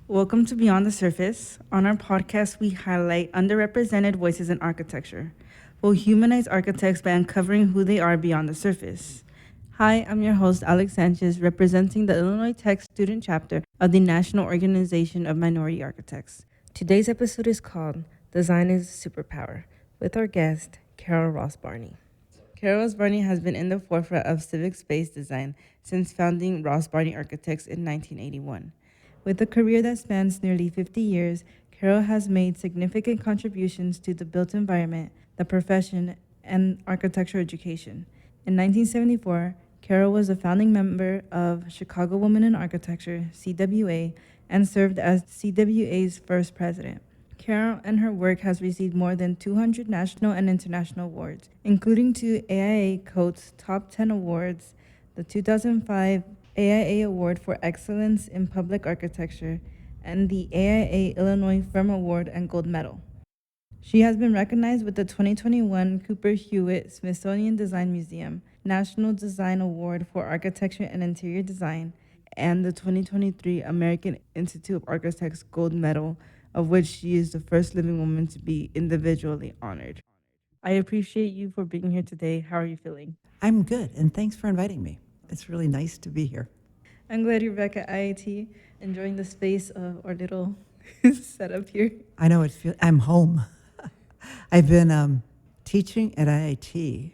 Welcome to Beyond the Surface. On our podcast, we highlight underrepresented voices in architecture. We'll humanize architects by uncovering who they are beyond the surface. Hi, I'm your host, Alex Sanchez, representing the Illinois Tech student chapter of the National Organization of Minority Architects. Today's episode is called Design is Superpower, with our guest, Carol Ross Barney. Carol Ross Barney has been in the forefront of civic space design since founding Ross Barney Architects in 1981. With a career that spans nearly 50 years, Carol has made significant contributions to the built environment, the profession, and architectural education. In 1974, Carol was a founding member of Chicago Women in Architecture, CWA, and served as CWA's first president. Carol and her work has received more than 200 national and international awards, including two AIA Coates Top 10 Awards, the 2005 AIA Award for Excellence in Public Architecture, and the AIA Illinois Firm Award and Gold Medal. She has been recognized with the 2021 Cooper Hewitt Smithsonian Design Museum National Design Award for Architecture and Interior Design and the 2023 American Institute of Architects Gold Medal, of which she is the first living woman to be individually honored. I appreciate you for being here today. How are you feeling? I'm good, and thanks for inviting me. It's really nice to be here. I'm glad you're back at IIT, enjoying the space of our little setup here. I know I'm home. I've been teaching at IIT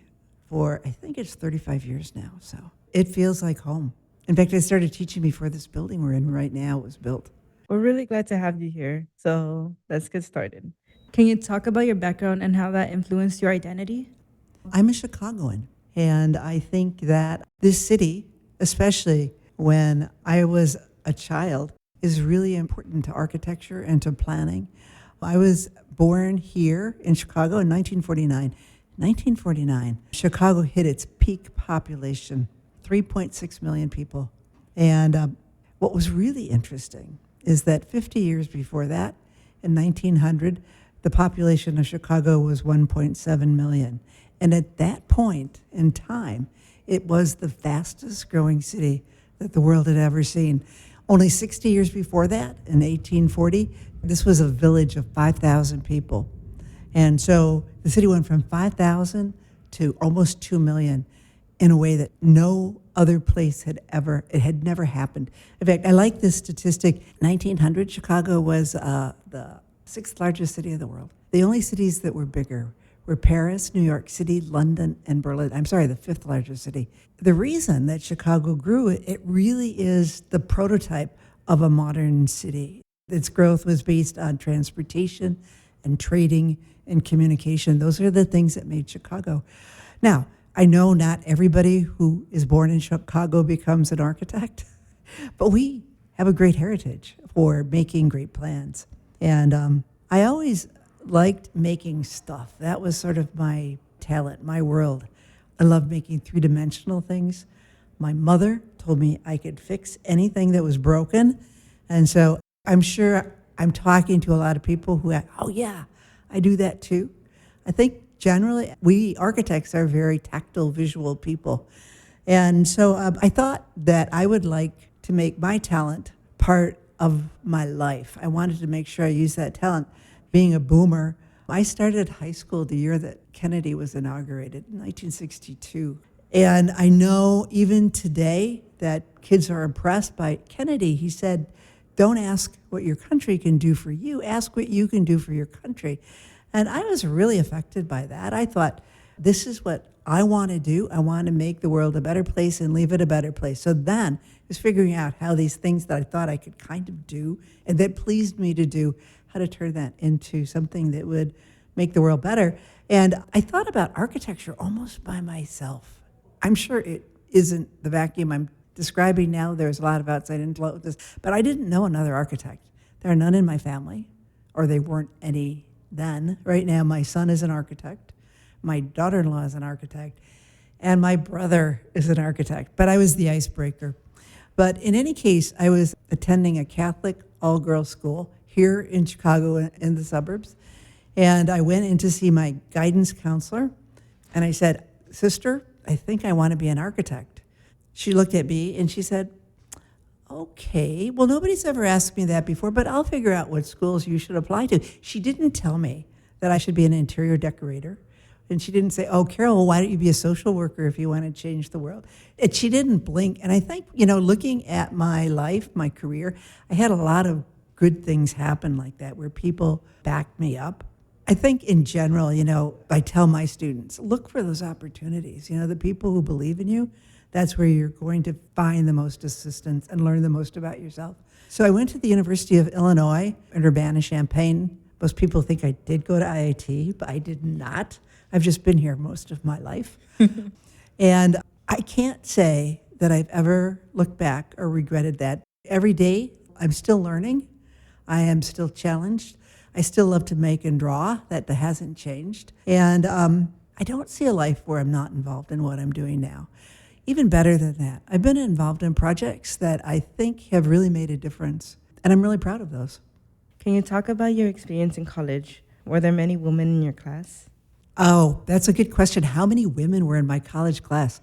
for, I think it's 35 years now, so it feels like home. In fact, I started teaching before this building we're in right now was built. We're really glad to have you here, so let's get started. Can you talk about your background and how that influenced your identity? I'm a Chicagoan, and I think that this city, especially when I was a child, is really important to architecture and to planning. I was born here in Chicago in 1949. 1949, Chicago hit its peak population, 3.6 million people. And what was really interesting is that 50 years before that, in 1900, the population of Chicago was 1.7 million. And at that point in time, it was the fastest growing city that the world had ever seen. Only 60 years before that, in 1840, this was a village of 5,000 people. And so the city went from 5,000 to almost 2 million in a way that no other place it had never happened. In fact, I like this statistic. 1900, Chicago was the sixth largest city of the world. The only cities that were bigger were Paris, New York City, London, and Berlin. I'm sorry, the fifth largest city. The reason that Chicago grew, it really is the prototype of a modern city. Its growth was based on transportation and trading and communication. Those are the things that made Chicago. Now, I know not everybody who is born in Chicago becomes an architect, but we have a great heritage for making great plans. And I always liked making stuff. That was sort of my talent, my world. I love making three-dimensional things. My mother told me I could fix anything that was broken. And so I'm sure I'm talking to a lot of people who, oh yeah, I do that too. I think generally we architects are very tactile, visual people. And so I thought that I would like to make my talent part of my life. I wanted to make sure I used that talent. Being a boomer, I started high school the year that Kennedy was inaugurated, in 1962. And I know even today that kids are impressed by Kennedy. He said, don't ask what your country can do for you, ask what you can do for your country. And I was really affected by that. I thought, this is what I want to do. I want to make the world a better place and leave it a better place. So then I was figuring out how these things that I thought I could kind of do and that pleased me to do, how to turn that into something that would make the world better. And I thought about architecture almost by myself. I'm sure it isn't the vacuum I'm describing now. There's a lot of outside influences, but I didn't know another architect. There are none in my family, or they weren't any then. Right now, my son is an architect. My daughter-in-law is an architect. And my brother is an architect. But I was the icebreaker. But in any case, I was attending a Catholic all-girls school here in Chicago in the suburbs. And I went in to see my guidance counselor. And I said, Sister, I think I want to be an architect. She looked at me and she said, Okay, well, nobody's ever asked me that before, but I'll figure out what schools you should apply to. She didn't tell me that I should be an interior decorator. And she didn't say, oh, Carol, well, why don't you be a social worker if you want to change the world? And she didn't blink. And I think, looking at my life, my career, I had a lot of good things happen like that where people backed me up. I think in general, I tell my students, look for those opportunities. The people who believe in you, that's where you're going to find the most assistance and learn the most about yourself. So I went to the University of Illinois in Urbana-Champaign. Most people think I did go to IIT, but I did not. I've just been here most of my life. And I can't say that I've ever looked back or regretted that. Every day, I'm still learning. I am still challenged. I still love to make and draw. That hasn't changed. And I don't see a life where I'm not involved in what I'm doing now. Even better than that, I've been involved in projects that I think have really made a difference. And I'm really proud of those. Can you talk about your experience in college? Were there many women in your class? Oh, that's a good question. How many women were in my college class?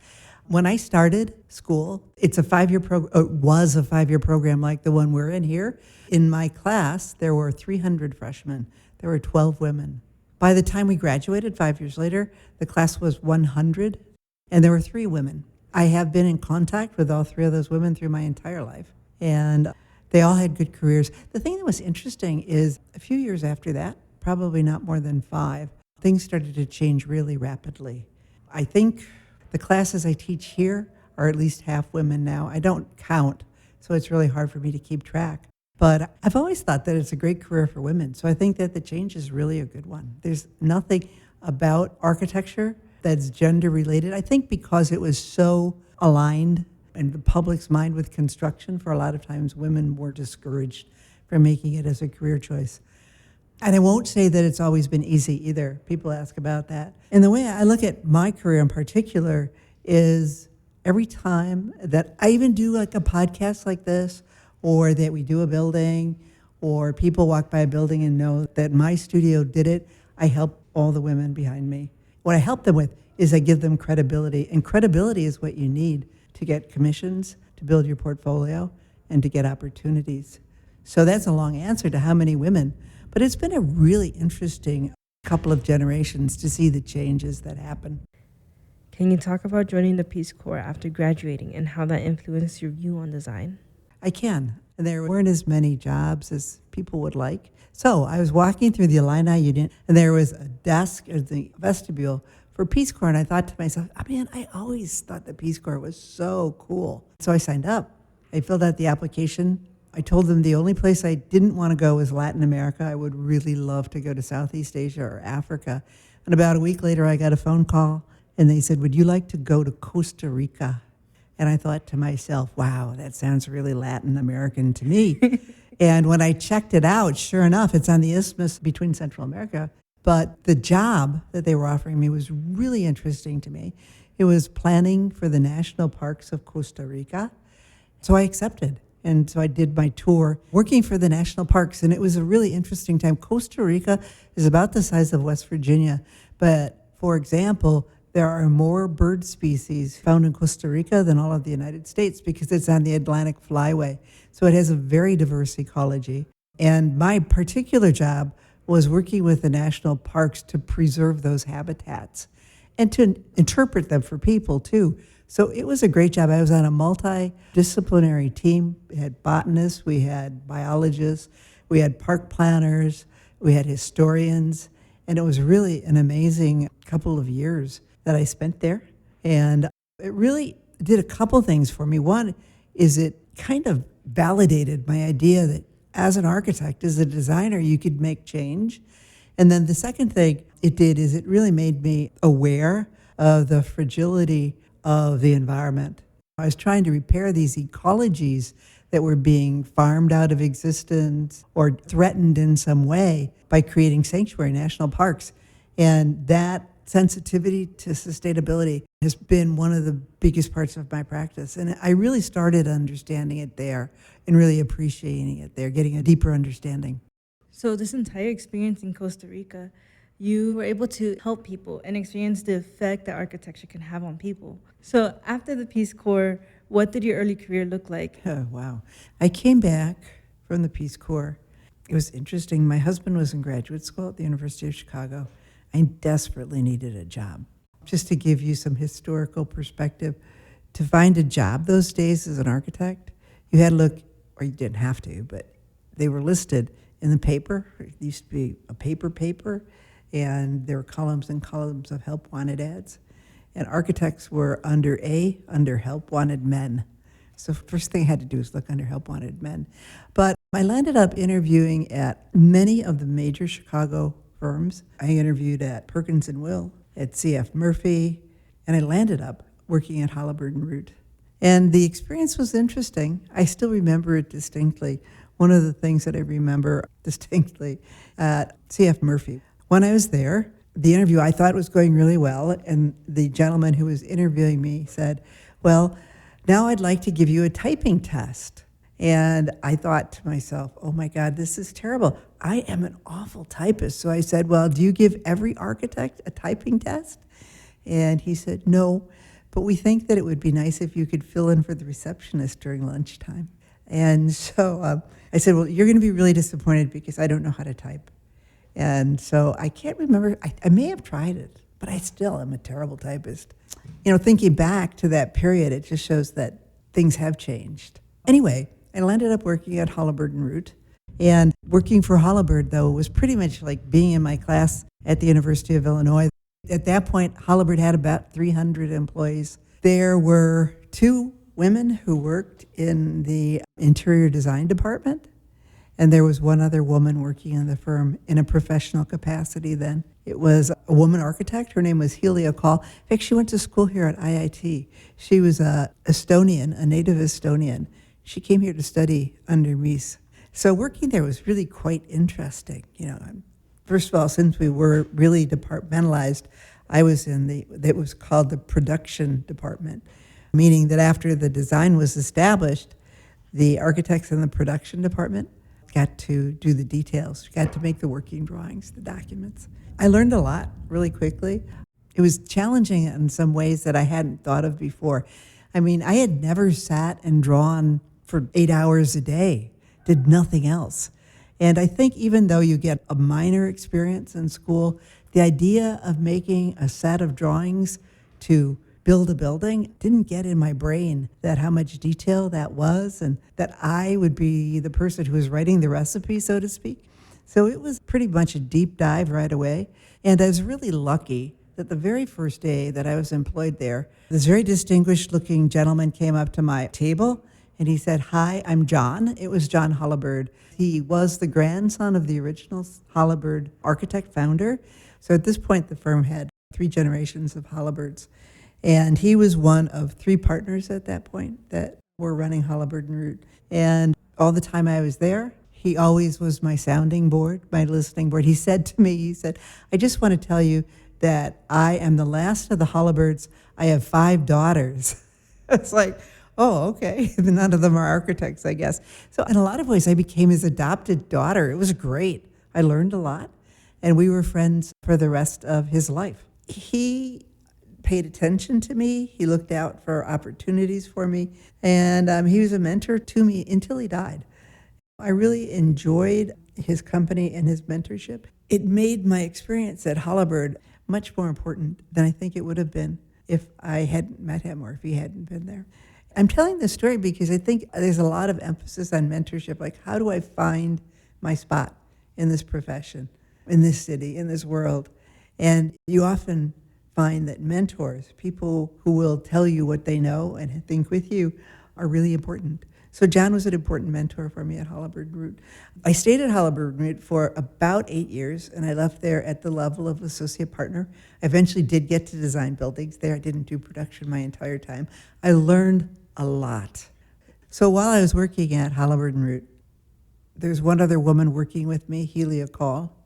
When I started school, it's a 5-year program. It was a 5-year program like the one we're in here. In my class, there were 300 freshmen. There were 12 women. By the time we graduated 5 years later, the class was 100, and there were 3 women. I have been in contact with all 3 of those women through my entire life, and they all had good careers. The thing that was interesting is a few years after that, probably not more than 5, things started to change really rapidly. I think the classes I teach here are at least half women now. I don't count, so it's really hard for me to keep track. But I've always thought that it's a great career for women, so I think that the change is really a good one. There's nothing about architecture that's gender related. I think because it was so aligned in the public's mind with construction, for a lot of times women were discouraged from making it as a career choice. And I won't say that it's always been easy either. People ask about that. And the way I look at my career in particular is every time that I even do like a podcast like this, or that we do a building, or people walk by a building and know that my studio did it, I help all the women behind me. What I help them with is I give them credibility. And credibility is what you need to get commissions, to build your portfolio, and to get opportunities. So that's a long answer to how many women. But it's been a really interesting couple of generations to see the changes that happen. Can you talk about joining the Peace Corps after graduating and how that influenced your view on design? I can. There weren't as many jobs as people would like. So I was walking through the Illini Union, and there was a desk in the vestibule for Peace Corps, and I thought to myself, oh, man, I always thought the Peace Corps was so cool. So I signed up. I filled out the application. I told them the only place I didn't want to go was Latin America. I would really love to go to Southeast Asia or Africa. And about a week later, I got a phone call, and they said, would you like to go to Costa Rica? And I thought to myself, wow, that sounds really Latin American to me. And when I checked it out, sure enough, it's on the isthmus between Central America. But the job that they were offering me was really interesting to me. It was planning for the national parks of Costa Rica. So I accepted. And so I did my tour working for the national parks. And it was a really interesting time. Costa Rica is about the size of West Virginia. But for example, there are more bird species found in Costa Rica than all of the United States because it's on the Atlantic Flyway. So it has a very diverse ecology. And my particular job was working with the national parks to preserve those habitats and to interpret them for people too. So it was a great job. I was on a multidisciplinary team. We had botanists, we had biologists, we had park planners, we had historians, and it was really an amazing couple of years that I spent there. And it really did a couple things for me. One is it kind of validated my idea that as an architect, as a designer, you could make change. And then the second thing it did is it really made me aware of the fragility of the environment. I was trying to repair these ecologies that were being farmed out of existence or threatened in some way by creating sanctuary national parks. And that sensitivity to sustainability has been one of the biggest parts of my practice. And I really started understanding it there and really appreciating it there, getting a deeper understanding. So this entire experience in Costa Rica, you were able to help people and experience the effect that architecture can have on people. So after the Peace Corps, What did your early career look like? Oh, wow. I came back from the Peace Corps. It was interesting. My husband was in graduate school at the University of Chicago. I desperately needed a job. Just to give you some historical perspective, to find a job those days as an architect, you had to look, or you didn't have to, but they were listed in the paper. It used to be a paper, and there were columns and columns of help wanted ads. And architects were under help wanted men. So first thing I had to do was look under help wanted men. But I landed up interviewing at many of the major Chicago firms. I interviewed at Perkins and Will, at C.F. Murphy, and I landed up working at Halliburton Root. And the experience was interesting. I still remember it distinctly. One of the things that I remember distinctly at C.F. Murphy, when I was there, the interview I thought was going really well, and the gentleman who was interviewing me said, well, now I'd like to give you a typing test. And I thought to myself, oh my God, this is terrible. I am an awful typist. So I said, well, do you give every architect a typing test? And he said, no, but we think that it would be nice if you could fill in for the receptionist during lunchtime. And so I said, well, you're going to be really disappointed because I don't know how to type. And so I can't remember, I may have tried it, but I still am a terrible typist. You know, thinking back to that period, it just shows that things have changed. Anyway, I ended up working at Halliburton Root. And working for Halliburton, though, was pretty much like being in my class at the University of Illinois. At that point, Halliburton had about 300 employees. There were 2 women who worked in the interior design department, and there was 1 other woman working in the firm in a professional capacity then. It was a woman architect. Her name was Helia Call. In fact, she went to school here at IIT. She was a Estonian, a native Estonian. She came here to study under Mies. So working there was really quite interesting. You know, first of all, since we were really departmentalized, I was in it was called the production department, meaning that after the design was established, the architects in the production department got to do the details, got to make the working drawings, the documents. I learned a lot really quickly. It was challenging in some ways that I hadn't thought of before. I mean, I had never sat and drawn for 8 hours a day, did nothing else. And I think even though you get a minor experience in school, the idea of making a set of drawings to build a building didn't get in my brain that how much detail that was and that I would be the person who was writing the recipe, so to speak. So it was pretty much a deep dive right away. And I was really lucky that the very first day that I was employed there, this very distinguished looking gentleman came up to my table and he said, hi, I'm John. It was John Halliburton. He was the grandson of the original Halliburton architect founder. So at this point, the firm had 3 generations of Halliburtons. And he was one of 3 partners at that point that were running Halliburton Root. And all the time I was there, he always was my sounding board, my listening board. He said to me, he said, I just want to tell you that I am the last of the Halliburtons. I have 5 daughters. It's like, oh, okay. None of them are architects, I guess. So in a lot of ways, I became his adopted daughter. It was great. I learned a lot, and we were friends for the rest of his life. He paid attention to me. He looked out for opportunities for me, and he was a mentor to me until he died. I really enjoyed his company and his mentorship. It made my experience at Halliburton much more important than I think it would have been if I hadn't met him or if he hadn't been there. I'm telling this story because I think there's a lot of emphasis on mentorship, like how do I find my spot in this profession, in this city, in this world? And you often find that mentors, people who will tell you what they know and think with you, are really important. So John was an important mentor for me at Halliburton Root. I stayed at Halliburton Root for about 8 years, and I left there at the level of associate partner. I eventually did get to design buildings there. I didn't do production my entire time. I learned a lot. So while I was working at Halliburton Root, there's one other woman working with me, Helia Call.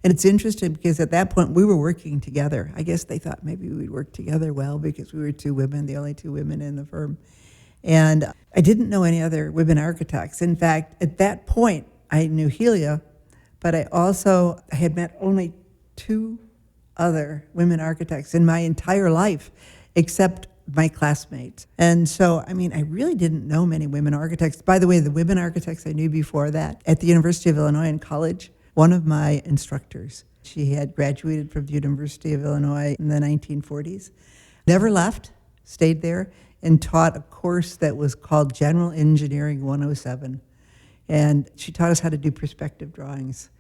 And it's interesting because at that point we were working together. I guess they thought maybe we'd work together well because we were 2 women, the only 2 women in the firm. And I didn't know any other women architects. In fact, at that point, I knew Helia, but I had met only 2 other women architects in my entire life, except my classmates. And so, I mean, I really didn't know many women architects. By the way, the women architects I knew before that, at the University of Illinois in college, one of my instructors, she had graduated from the University of Illinois in the 1940s, never left, stayed there, and taught a course that was called General Engineering 107. And she taught us how to do perspective drawings.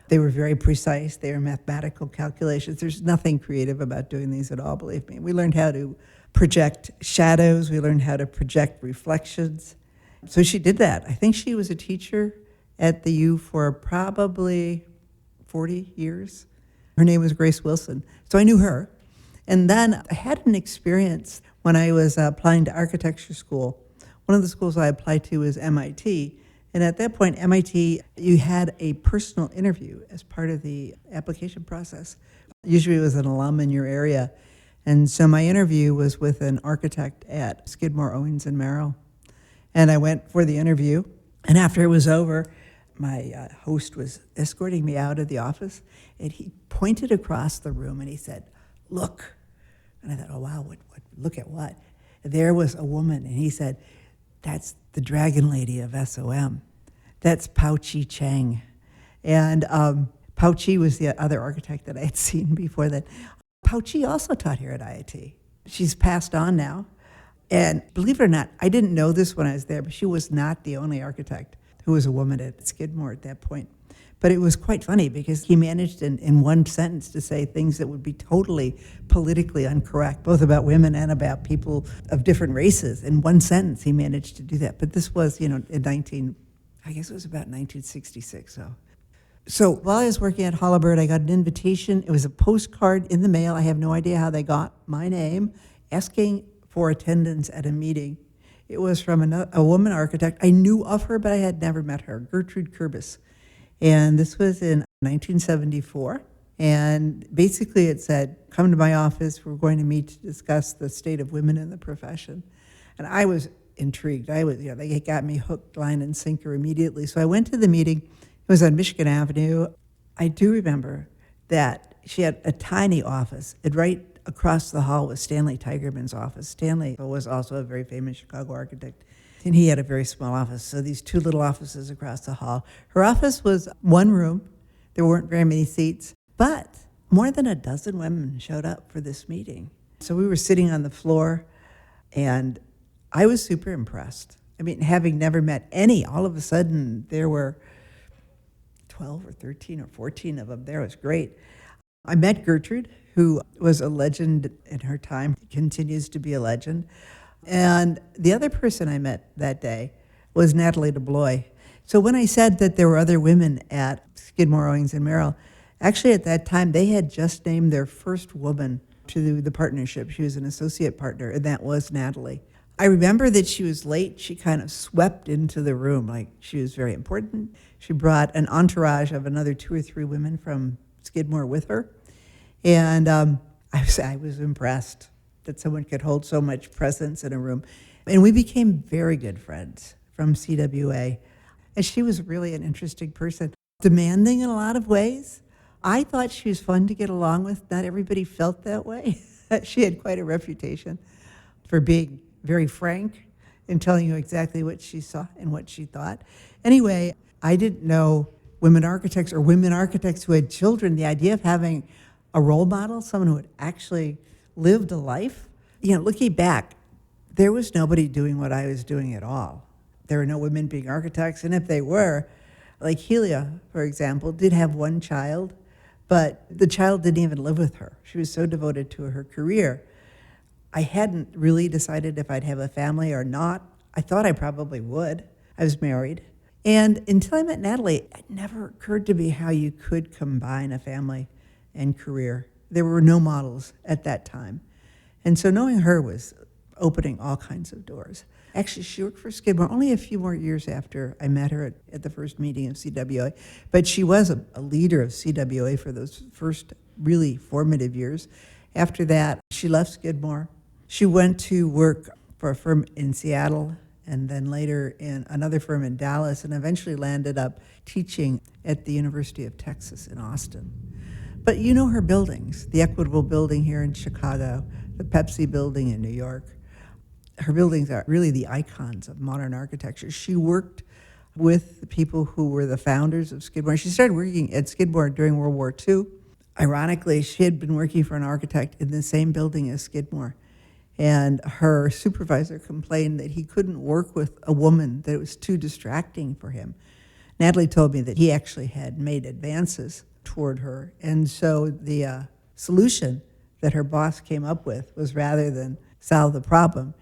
They were very precise. They were mathematical calculations. There's nothing creative about doing these at all, believe me. We learned how to project shadows. We learned how to project reflections. So she did that. I think she was a teacher at the U for probably 40 years. Her name was Grace Wilson. So I knew her. And then I had an experience when I was applying to architecture school. One of the schools I applied to was MIT. And at that point, MIT, you had a personal interview as part of the application process. Usually it was an alum in your area. And so my interview was with an architect at Skidmore, Owings and Merrill. And I went for the interview. And after it was over, my host was escorting me out of the office. And he pointed across the room and he said, "Look." And I thought, oh, wow, what look at what? There was a woman. And he said, "That's the dragon lady of SOM. That's Pao Chi Cheng." And Pao Chi was the other architect that I had seen before that. Pao Chi also taught here at IIT. She's passed on now. And believe it or not, I didn't know this when I was there, but she was not the only architect who was a woman at Skidmore at that point. But it was quite funny because he managed in one sentence to say things that would be totally politically incorrect, both about women and about people of different races. In one sentence, he managed to do that. But this was, in I guess it was about 1966. So while I was working at Holabird, I got an invitation. It was a postcard in the mail. I have no idea how they got my name, asking for attendance at a meeting. It was from a woman architect. I knew of her, but I had never met her, Gertrude Kurbis. And this was in 1974. And basically it said, "Come to my office. We're going to meet to discuss the state of women in the profession." And I was intrigued. They got me hooked, line, and sinker immediately. So I went to the meeting. It was on Michigan Avenue. I do remember that she had a tiny office. And right across the hall was Stanley Tigerman's office. Stanley was also a very famous Chicago architect. And he had a very small office, so these two little offices across the hall. Her office was one room. There weren't very many seats, but more than a dozen women showed up for this meeting. So we were sitting on the floor, and I was super impressed. I mean, having never met any, all of a sudden there were 12 or 13 or 14 of them there. It was great. I met Gertrude, who was a legend in her time, continues to be a legend. And the other person I met that day was Natalie DeBlois. So when I said that there were other women at Skidmore, Owings and Merrill, actually at that time they had just named their first woman to the partnership. She was an associate partner, and that was Natalie. I remember that she was late. She kind of swept into the room like she was very important. She brought an entourage of another 2 or 3 women from Skidmore with her. And I was impressed that someone could hold so much presence in a room. And we became very good friends from CWA. And she was really an interesting person, demanding in a lot of ways. I thought she was fun to get along with. Not everybody felt that way. She had quite a reputation for being very frank and telling you exactly what she saw and what she thought. Anyway, I didn't know women architects or women architects who had children. The idea of having a role model, someone who had actually lived a life. Looking back, there was nobody doing what I was doing at all. There were no women being architects, and if they were, like Helia, for example, did have one child, but the child didn't even live with her. She was so devoted to her career. I hadn't really decided if I'd have a family or not. I thought I probably would. I was married. And until I met Natalie, it never occurred to me how you could combine a family and career. There were no models at that time. And so knowing her was opening all kinds of doors. Actually, she worked for Skidmore only a few more years after I met her at the first meeting of CWA. But she was a leader of CWA for those first really formative years. After that, she left Skidmore. She went to work for a firm in Seattle and then later in another firm in Dallas, and eventually landed up teaching at the University of Texas in Austin. But you know her buildings, the Equitable Building here in Chicago, the Pepsi Building in New York. her buildings are really the icons of modern architecture. She worked with the people who were the founders of Skidmore. She started working at Skidmore during World War II. Ironically, she had been working for an architect in the same building as Skidmore. And her supervisor complained that he couldn't work with a woman, that it was too distracting for him. Natalie told me that he actually had made advances toward her. And so the solution that her boss came up with was, rather than solve the problem,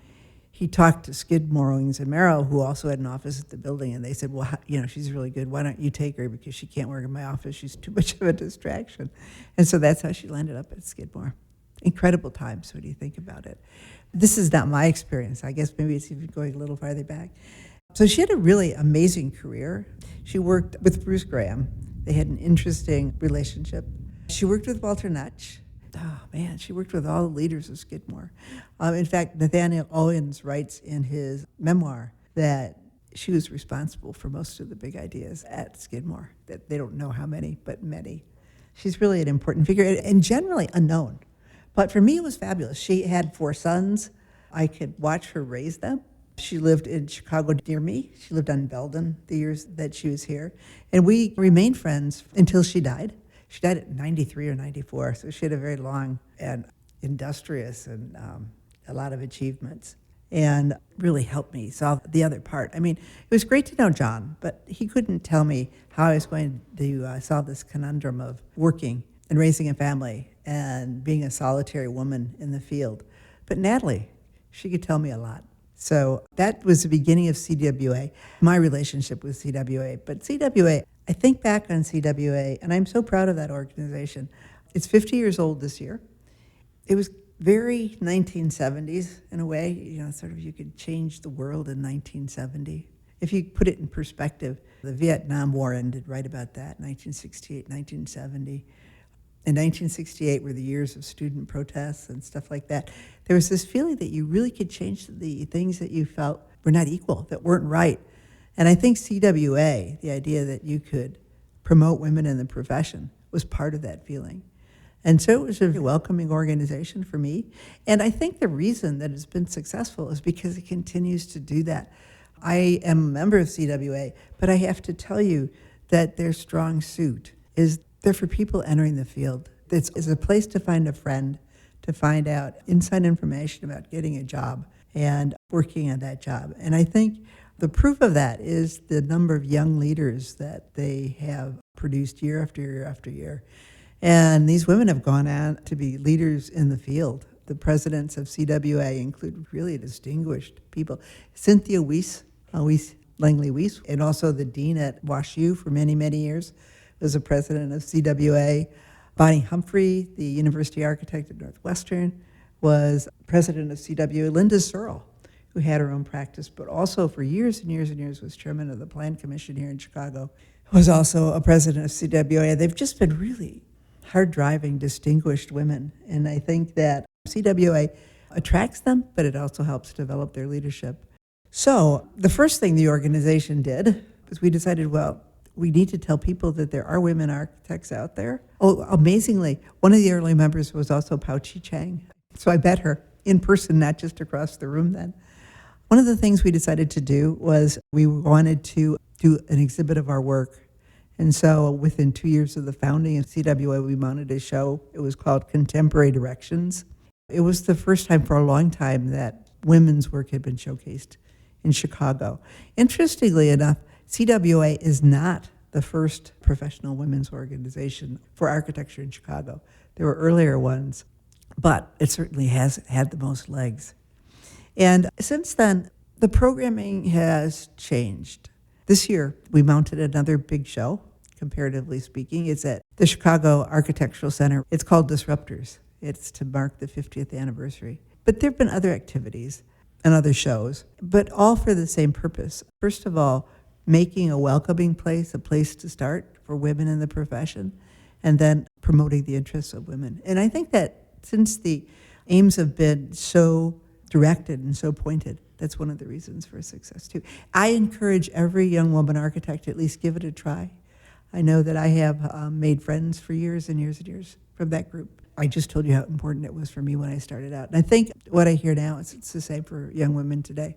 he talked to Skidmore, Owings and Merrill, who also had an office at the building, and they said, well, she's really good. Why don't you take her, because she can't work in my office. She's too much of a distraction. And so that's how she landed up at Skidmore. Incredible times when you think about it. This is not my experience. I guess maybe it's even going a little farther back. So she had a really amazing career. She worked with Bruce Graham. They had an interesting relationship. She worked with Walter Nutch. Oh, man, she worked with all the leaders of Skidmore. In fact, Nathaniel Owens writes in his memoir that she was responsible for most of the big ideas at Skidmore, that they don't know how many, but many. She's really an important figure and generally unknown. But for me, it was fabulous. She had 4 sons. I could watch her raise them. She lived in Chicago near me. She lived on Belden the years that she was here. And we remained friends until she died. She died at 93 or 94, so she had a very long and industrious and a lot of achievements, and really helped me solve the other part. I mean, it was great to know John, but he couldn't tell me how I was going to solve this conundrum of working and raising a family and being a solitary woman in the field. But Natalie, she could tell me a lot. So that was the beginning of CWA, my relationship with CWA. But CWA, I think back on CWA, and I'm so proud of that organization. It's 50 years old this year. It was very 1970s in a way, sort of you could change the world in 1970. If you put it in perspective, the Vietnam War ended right about that, 1968, 1970. In 1968 were the years of student protests and stuff like that. There was this feeling that you really could change the things that you felt were not equal, that weren't right. And I think CWA, the idea that you could promote women in the profession, was part of that feeling. And so it was a welcoming organization for me. And I think the reason that it's been successful is because it continues to do that. I am a member of CWA, but I have to tell you that their strong suit is they're for people entering the field. It's a place to find a friend, to find out inside information about getting a job and working at that job. And I think the proof of that is the number of young leaders that they have produced year after year after year. And these women have gone on to be leaders in the field. The presidents of CWA include really distinguished people. Cynthia Langley Weiss, and also the dean at WashU for many, many years, was a president of CWA. Bonnie Humphrey, the university architect at Northwestern, was president of CWA. Linda Searle, who had her own practice, but also for years and years and years was chairman of the Plan Commission here in Chicago, was also a president of CWA. They've just been really hard-driving, distinguished women. And I think that CWA attracts them, but it also helps develop their leadership. So the first thing the organization did was we decided, well, we need to tell people that there are women architects out there. Oh, amazingly, one of the early members was also Pao Chi Chang. So I met her in person, not just across the room then. One of the things we decided to do was we wanted to do an exhibit of our work. And so within 2 years of the founding of CWA, we mounted a show. It was called Contemporary Directions. It was the first time for a long time that women's work had been showcased in Chicago. Interestingly enough, CWA is not the first professional women's organization for architecture in Chicago. There were earlier ones, but it certainly has had the most legs. And since then, the programming has changed. This year, we mounted another big show, comparatively speaking. It's at the Chicago Architectural Center. It's called Disruptors. It's to mark the 50th anniversary. But there have been other activities and other shows, but all for the same purpose. First of all, making a welcoming place, a place to start for women in the profession, and then promoting the interests of women. And I think that since the aims have been so directed and so pointed, that's one of the reasons for success too. I encourage every young woman architect to at least give it a try. I know that I have made friends for years and years and years from that group. I just told you how important it was for me when I started out. And I think what I hear now is it's the same for young women today.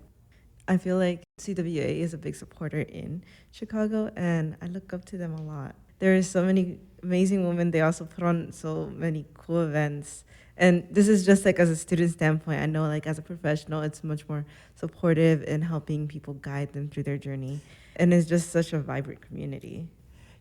I feel like CWA is a big supporter in Chicago, and I look up to them a lot. There are so many amazing women. They also put on so many cool events. And this is just like as a student standpoint. I know like as a professional, it's much more supportive in helping people guide them through their journey. And it's just such a vibrant community.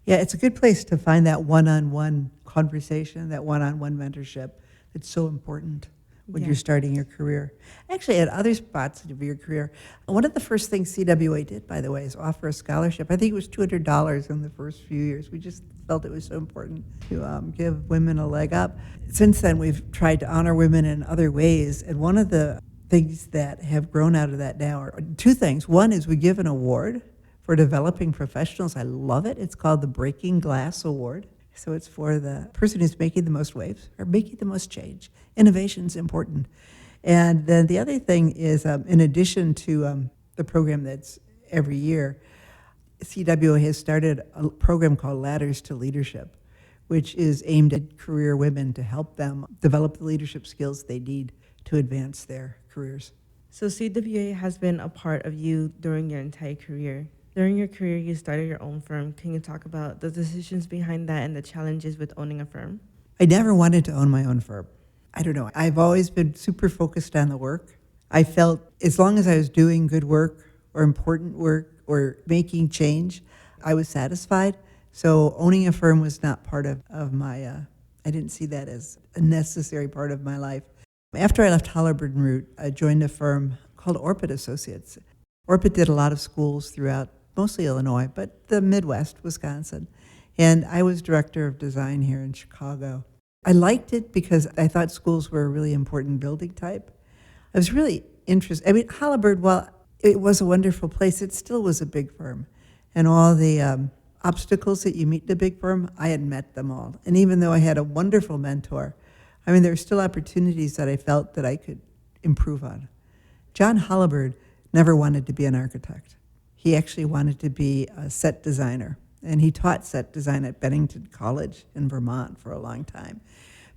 Yeah, it's a good place to find that one-on-one conversation, that one-on-one mentorship that's so important when you're starting your career. Actually, at other spots of your career, one of the first things CWA did, by the way, is offer a scholarship. I think it was $200 in the first few years. We just felt it was so important to give women a leg up. Since then, we've tried to honor women in other ways, and one of the things that have grown out of that now are two things. One is we give an award for developing professionals. I love it. It's called the Breaking Glass Award. So it's for the person who's making the most waves or making the most change. Innovation's important. And then the other thing is, in addition to the program that's every year, CWA has started a program called Ladders to Leadership, which is aimed at career women to help them develop the leadership skills they need to advance their careers. So CWA has been a part of you during your entire career. During your career, you started your own firm. Can you talk about the decisions behind that and the challenges with owning a firm? I never wanted to own my own firm. I don't know. I've always been super focused on the work. I felt as long as I was doing good work or important work or making change, I was satisfied. So owning a firm was not part of my, I didn't see that as a necessary part of my life. After I left Halliburton Root, I joined a firm called Orpit Associates. Orpit did a lot of schools throughout mostly Illinois, but the Midwest, Wisconsin. And I was director of design here in Chicago. I liked it because I thought schools were a really important building type. I was really interested. I mean, Halliburton, while it was a wonderful place, it still was a big firm. And all the obstacles that you meet in a big firm, I had met them all. And even though I had a wonderful mentor, I mean, there were still opportunities that I felt that I could improve on. John Halliburton never wanted to be an architect. He actually wanted to be a set designer, and he taught set design at Bennington College in Vermont for a long time.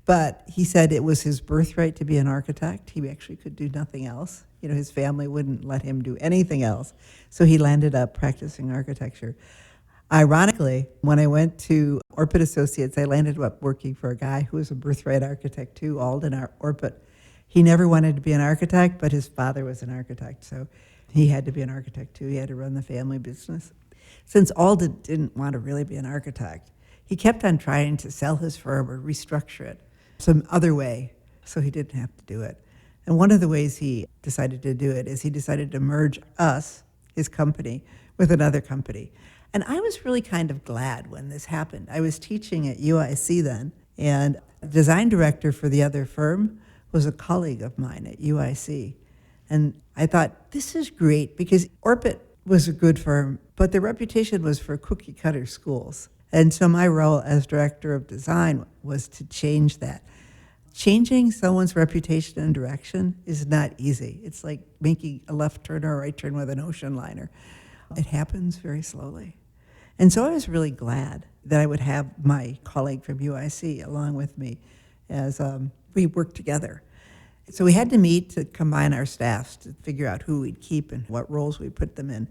But he said it was his birthright to be an architect. He actually could do nothing else. You know, his family wouldn't let him do anything else. So he landed up practicing architecture. Ironically, when I went to Orpit Associates, I landed up working for a guy who was a birthright architect too, Alden Orpit. He never wanted to be an architect, but his father was an architect, so he had to be an architect too. He had to run the family business. Since Alden didn't want to really be an architect, he kept on trying to sell his firm or restructure it some other way so he didn't have to do it. And one of the ways he decided to do it is he decided to merge us, his company, with another company. And I was really kind of glad when this happened. I was teaching at UIC then, and the design director for the other firm was a colleague of mine at UIC. And I thought, this is great, because Orpit was a good firm, but their reputation was for cookie cutter schools. And so my role as director of design was to change that. Changing someone's reputation and direction is not easy. It's like making a left turn or a right turn with an ocean liner. It happens very slowly. And so I was really glad that I would have my colleague from UIC along with me as we worked together. So we had to meet to combine our staffs to figure out who we'd keep and what roles we'd put them in.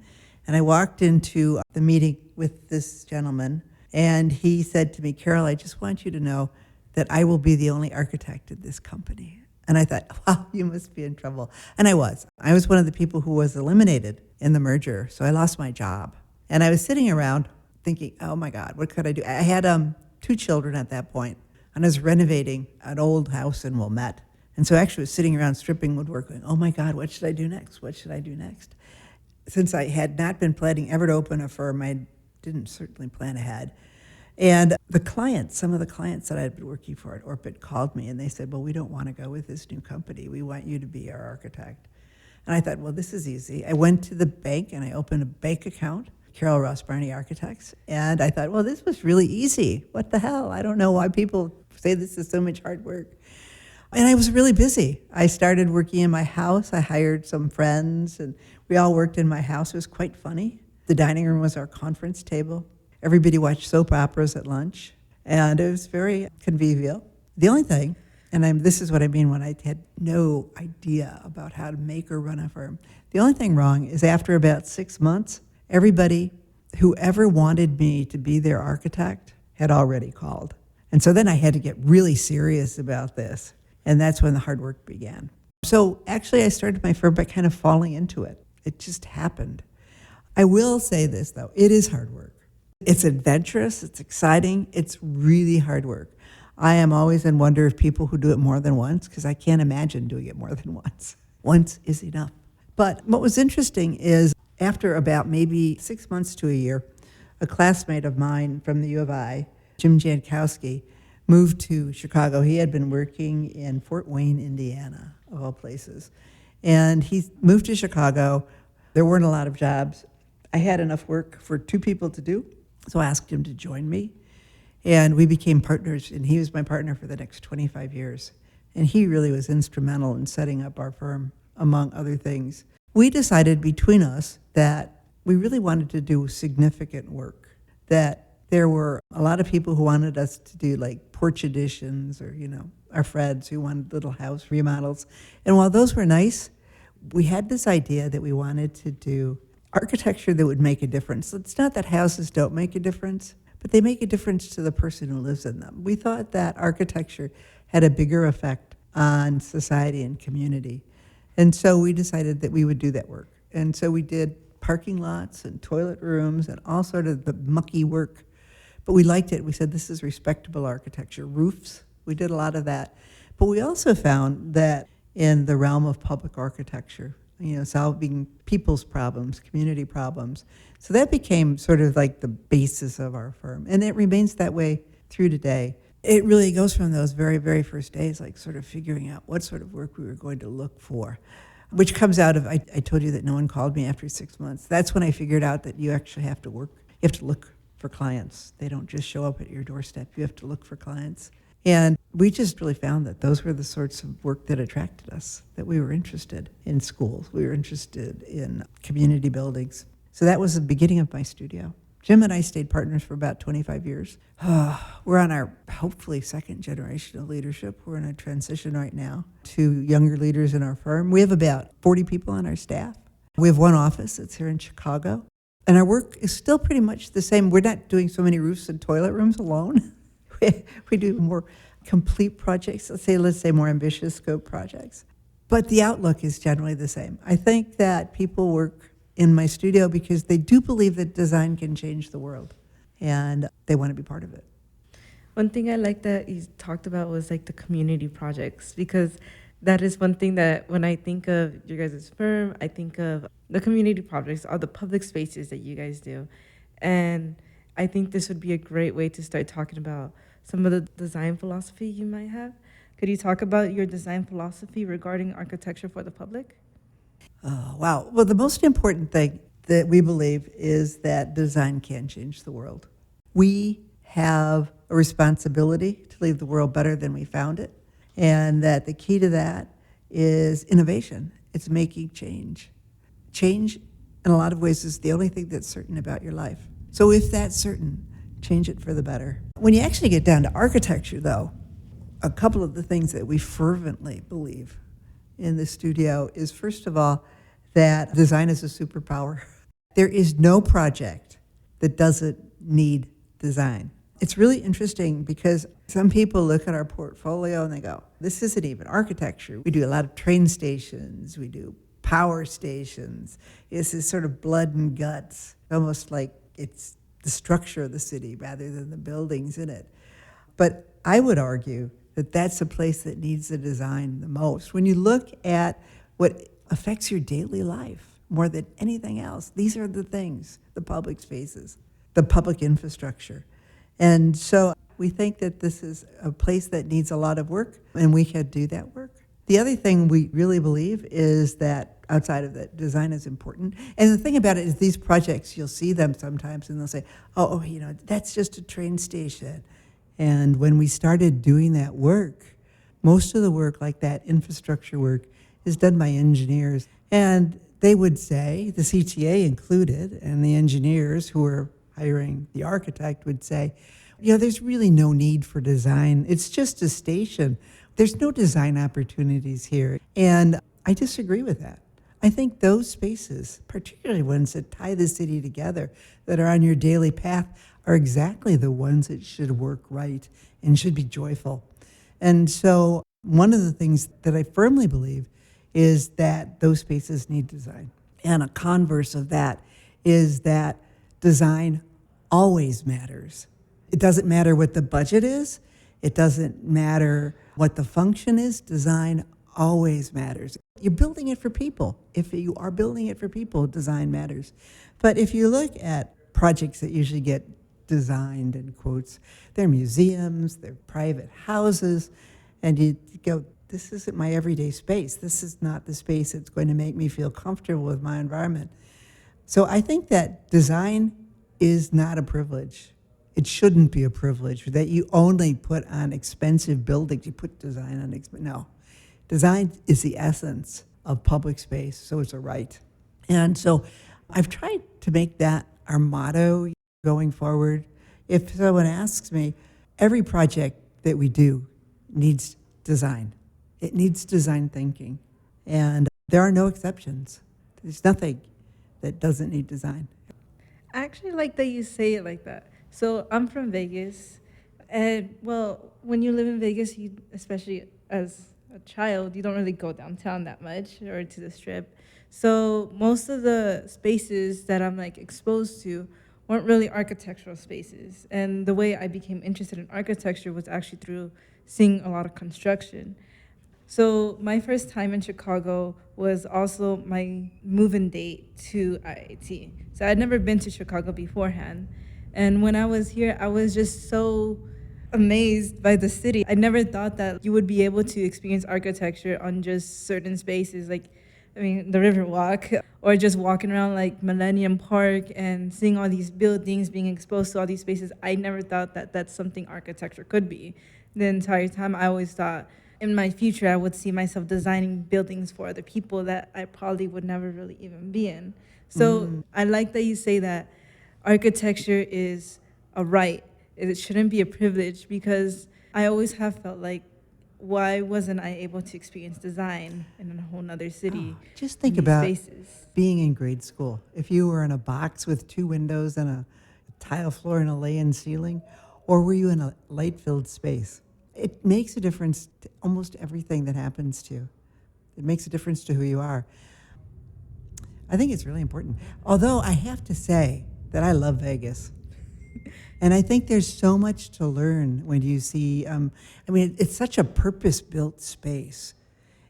And I walked into the meeting with this gentleman, and he said to me, "Carol, I just want you to know that I will be the only architect at this company." And I thought, wow, you must be in trouble. And I was. I was one of the people who was eliminated in the merger, so I lost my job. And I was sitting around thinking, oh my God, what could I do? I had 2 children at that point, and I was renovating an old house in Wilmette. And so I actually was sitting around stripping woodwork going, oh my God, what should I do next? What should I do next? Since I had not been planning ever to open a firm, I didn't certainly plan ahead. And the clients, some of the clients that I had been working for at Orpit called me, and they said, well, we don't want to go with this new company. We want you to be our architect. And I thought, well, this is easy. I went to the bank and I opened a bank account, Carol Ross Barney Architects. And I thought, well, this was really easy. What the hell? I don't know why people say this is so much hard work. And I was really busy. I started working in my house. I hired some friends, and we all worked in my house. It was quite funny. The dining room was our conference table. Everybody watched soap operas at lunch, and it was very convivial. The only thing, and this is what I mean when I had no idea about how to make or run a firm. The only thing wrong is after about 6 months, everybody who ever wanted me to be their architect had already called. And so then I had to get really serious about this. And that's when the hard work began. So actually, I started my firm by kind of falling into it. It just happened. I will say this, though. It is hard work. It's adventurous. It's exciting. It's really hard work. I am always in wonder of people who do it more than once, because I can't imagine doing it more than once. Once is enough. But what was interesting is after about maybe 6 months to a year, a classmate of mine from the U of I, Jim Jankowski, moved to Chicago. He had been working in Fort Wayne, Indiana, of all places. And he moved to Chicago. There weren't a lot of jobs. I had enough work for 2 people to do, so I asked him to join me. And we became partners, and he was my partner for the next 25 years. And he really was instrumental in setting up our firm, among other things. We decided between us that we really wanted to do significant work, that there were a lot of people who wanted us to do like porch additions or, our friends who wanted little house remodels. And while those were nice, we had this idea that we wanted to do architecture that would make a difference. It's not that houses don't make a difference, but they make a difference to the person who lives in them. We thought that architecture had a bigger effect on society and community. And so we decided that we would do that work. And so we did parking lots and toilet rooms and all sort of the mucky work. But we liked it. We said, this is respectable architecture. Roofs, we did a lot of that. But we also found that in the realm of public architecture, solving people's problems, community problems. So that became sort of like the basis of our firm. And it remains that way through today. It really goes from those very, very first days, like sort of figuring out what sort of work we were going to look for, which comes out of, I told you that no one called me after 6 months. That's when I figured out that you actually have to work. You have to look for clients. They don't just show up at your doorstep. You have to look for clients. And we just really found that those were the sorts of work that attracted us, that we were interested in schools. We were interested in community buildings. So that was the beginning of my studio. Jim and I stayed partners for about 25 years. We're on our, hopefully, second generation of leadership. We're in a transition right now to younger leaders in our firm. We have about 40 people on our staff. We have one office that's here in Chicago. And our work is still pretty much the same. We're not doing so many roofs and toilet rooms alone. We do more complete projects, let's say more ambitious scope projects. But the outlook is generally the same. I think that people work in my studio because they do believe that design can change the world, and they want to be part of it. One thing I like that you talked about was like the community projects, because that is one thing that when I think of your guys' firm, I think of the community projects, all the public spaces that you guys do. And I think this would be a great way to start talking about some of the design philosophy you might have. Could you talk about your design philosophy regarding architecture for the public? Wow. Well, the most important thing that we believe is that design can change the world. We have a responsibility to leave the world better than we found it, and that the key to that is innovation. It's making change. Change, in a lot of ways, is the only thing that's certain about your life. So if that's certain, change it for the better. When you actually get down to architecture, though, a couple of the things that we fervently believe in the studio is, first of all, that design is a superpower. There is no project that doesn't need design. It's really interesting because some people look at our portfolio and they go, this isn't even architecture. We do a lot of train stations. We do power stations. This is sort of blood and guts, almost like it's the structure of the city rather than the buildings in it. But I would argue that that's the place that needs the design the most. When you look at what affects your daily life more than anything else, these are the things, the public spaces, the public infrastructure. And so we think that this is a place that needs a lot of work, and we can do that work. The other thing we really believe is that outside of that, design is important. And the thing about it is these projects, you'll see them sometimes and they'll say, oh, that's just a train station. And when we started doing that work, most of the work, like that infrastructure work, is done by engineers. And they would say, the CTA included, and the engineers who were hiring the architect would say, There's really no need for design. It's just a station. There's no design opportunities here. And I disagree with that. I think those spaces, particularly ones that tie the city together, that are on your daily path, are exactly the ones that should work right and should be joyful. And so one of the things that I firmly believe is that those spaces need design. And a converse of that is that design always matters. It doesn't matter what the budget is. It doesn't matter what the function is. Design always matters. You're building it for people. If you are building it for people, design matters. But if you look at projects that usually get designed, in quotes, they're museums, they're private houses, and you go, this isn't my everyday space. This is not the space that's going to make me feel comfortable with my environment. So I think that design is not a privilege. It shouldn't be a privilege that you only put on expensive buildings. You put design on no. Design is the essence of public space, so it's a right. And so I've tried to make that our motto going forward. If someone asks me, every project that we do needs design. It needs design thinking. And there are no exceptions. There's nothing that doesn't need design. I actually like that you say it like that. So I'm from Vegas, and well, when you live in Vegas, you, especially as a child, you don't really go downtown that much or to the Strip. So most of the spaces that I'm like exposed to weren't really architectural spaces. And the way I became interested in architecture was actually through seeing a lot of construction. So my first time in Chicago was also my move-in date to IIT. So I'd never been to Chicago beforehand. And when I was here, I was just so amazed by the city. I never thought that you would be able to experience architecture on just certain spaces, like, I mean, the Riverwalk, or just walking around like Millennium Park and seeing all these buildings, being exposed to all these spaces. I never thought that that's something architecture could be. The entire time, I always thought in my future, I would see myself designing buildings for other people that I probably would never really even be in. So I like that you say that architecture is a right. It shouldn't be a privilege, because I always have felt like, why wasn't I able to experience design in a whole nother city? Just think about being in grade school. If you were in a box with two windows and a tile floor and a lay-in ceiling, or were you in a light-filled space? It makes a difference to almost everything that happens to you. It makes a difference to who you are. I think it's really important. Although I have to say that I love Vegas. And I think there's so much to learn when you see, it's such a purpose-built space.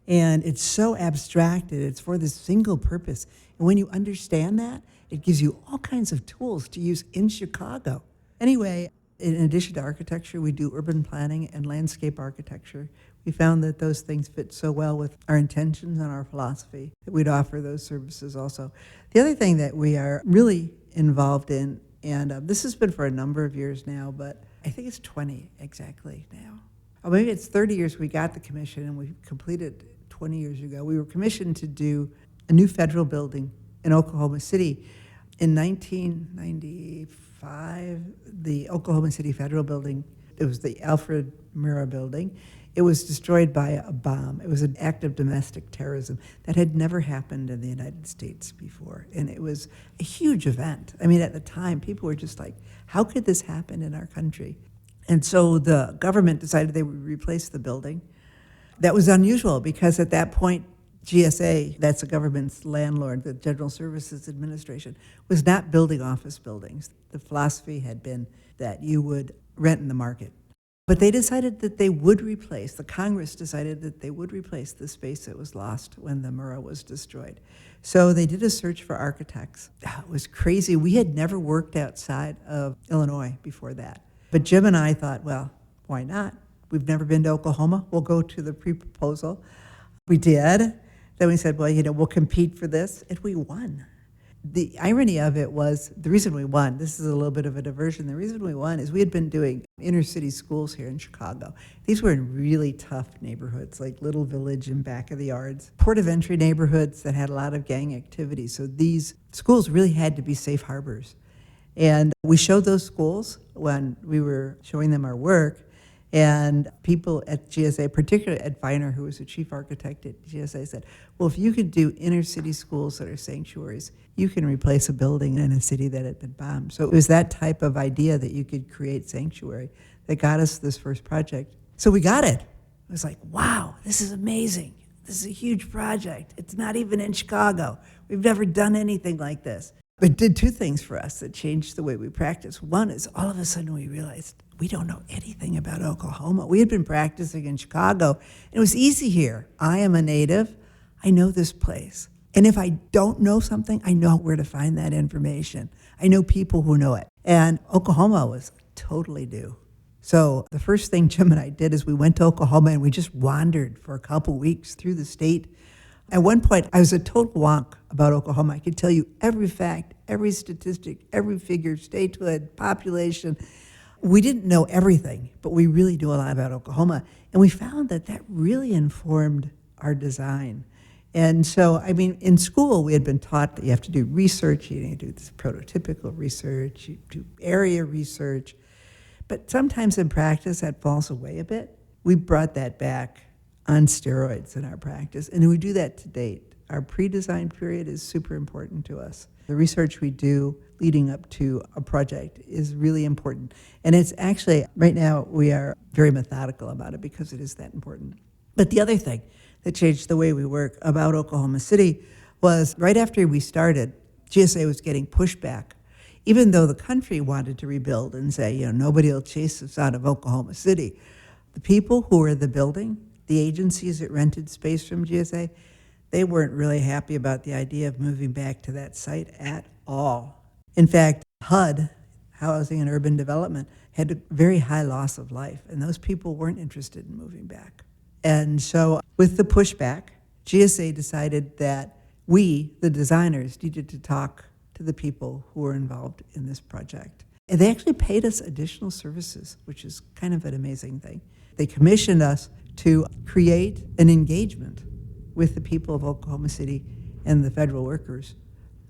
And it's so abstracted. It's for this single purpose. And when you understand that, it gives you all kinds of tools to use in Chicago. Anyway, in addition to architecture, we do urban planning and landscape architecture. We found that those things fit so well with our intentions and our philosophy that we'd offer those services also. The other thing that we are really involved in, and this has been for a number of years now, but I think it's 20 exactly now. Or maybe it's 30 years we got the commission, and we completed 20 years ago. We were commissioned to do a new federal building in Oklahoma City. In 1995, the Oklahoma City Federal Building, it was the Alfred Murrah Building. It was destroyed by a bomb. It was an act of domestic terrorism that had never happened in the United States before. And it was a huge event. I mean, at the time, people were just like, how could this happen in our country? And so the government decided they would replace the building. That was unusual because at that point, GSA, that's the government's landlord, the General Services Administration, was not building office buildings. The philosophy had been that you would rent in the market. But they decided that they would replace, the Congress decided that they would replace the space that was lost when the Murrah was destroyed. So they did a search for architects. It was crazy. We had never worked outside of Illinois before that. But Jim and I thought, well, why not? We've never been to Oklahoma. We'll go to the pre-proposal. We did. Then we said, well, we'll compete for this, and we won. The irony of it was, the reason we won, this is a little bit of a diversion, the reason we won is we had been doing inner city schools here in Chicago. These were in really tough neighborhoods, like Little Village and Back of the Yards, port of entry neighborhoods that had a lot of gang activity. So these schools really had to be safe harbors. And we showed those schools when we were showing them our work. And people at GSA, particularly Ed Feiner, who was the chief architect at GSA, said, well, if you could do inner city schools that are sanctuaries, you can replace a building in a city that had been bombed. So it was that type of idea that you could create sanctuary that got us this first project. So we got it. It was like, wow, this is amazing. This is a huge project. It's not even in Chicago. We've never done anything like this. It did two things for us that changed the way we practice. One is all of a sudden we realized we don't know anything about Oklahoma. We had been practicing in Chicago. It was easy here. I am a native. I know this place. And if I don't know something, I know where to find that information. I know people who know it. And Oklahoma was totally new. So the first thing Jim and I did is we went to Oklahoma and we just wandered for a couple weeks through the state. At one point, I was a total wonk about Oklahoma. I could tell you every fact, every statistic, every figure, statehood, population. We didn't know everything, but we really knew a lot about Oklahoma. And we found that that really informed our design. And so, I mean, in school, we had been taught that you have to do research, you need to do this prototypical research, you do area research. But sometimes in practice, that falls away a bit. We brought that back on steroids in our practice, and we do that to date. Our pre-design period is super important to us. The research we do leading up to a project is really important. And it's actually, right now, we are very methodical about it because it is that important. But the other thing that changed the way we work about Oklahoma City was right after we started, GSA was getting pushback. Even though the country wanted to rebuild and say, you know, nobody will chase us out of Oklahoma City, the people who were in the building, the agencies that rented space from GSA, they weren't really happy about the idea of moving back to that site at all. In fact, HUD, Housing and Urban Development, had a very high loss of life, and those people weren't interested in moving back. And so with the pushback, GSA decided that we, the designers, needed to talk to the people who were involved in this project. And they actually paid us additional services, which is kind of an amazing thing. They commissioned us to create an engagement with the people of Oklahoma City and the federal workers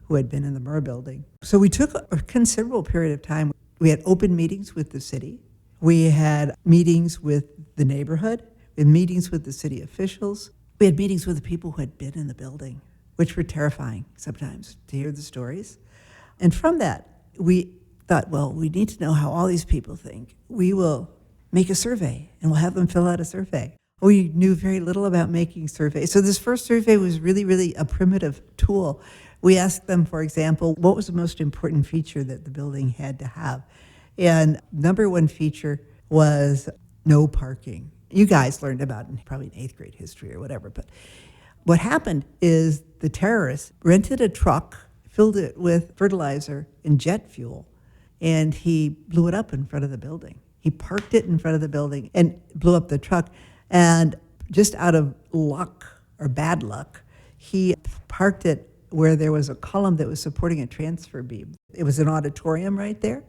who had been in the Murrah building. So we took a considerable period of time. We had open meetings with the city. We had meetings with the neighborhood. We had meetings with the city officials. We had meetings with the people who had been in the building, which were terrifying sometimes to hear the stories. And from that, we thought, well, we need to know how all these people think. We will make a survey, and we'll have them fill out a survey. We knew very little about making surveys. So this first survey was really, really a primitive tool. We asked them, for example, what was the most important feature that the building had to have? And number one feature was no parking. You guys learned about it probably in 8th grade history or whatever, but what happened is the terrorists rented a truck, filled it with fertilizer and jet fuel, and he blew it up in front of the building. He parked it in front of the building and blew up the truck. And just out of luck or bad luck, he parked it where there was a column that was supporting a transfer beam. It was an auditorium right there.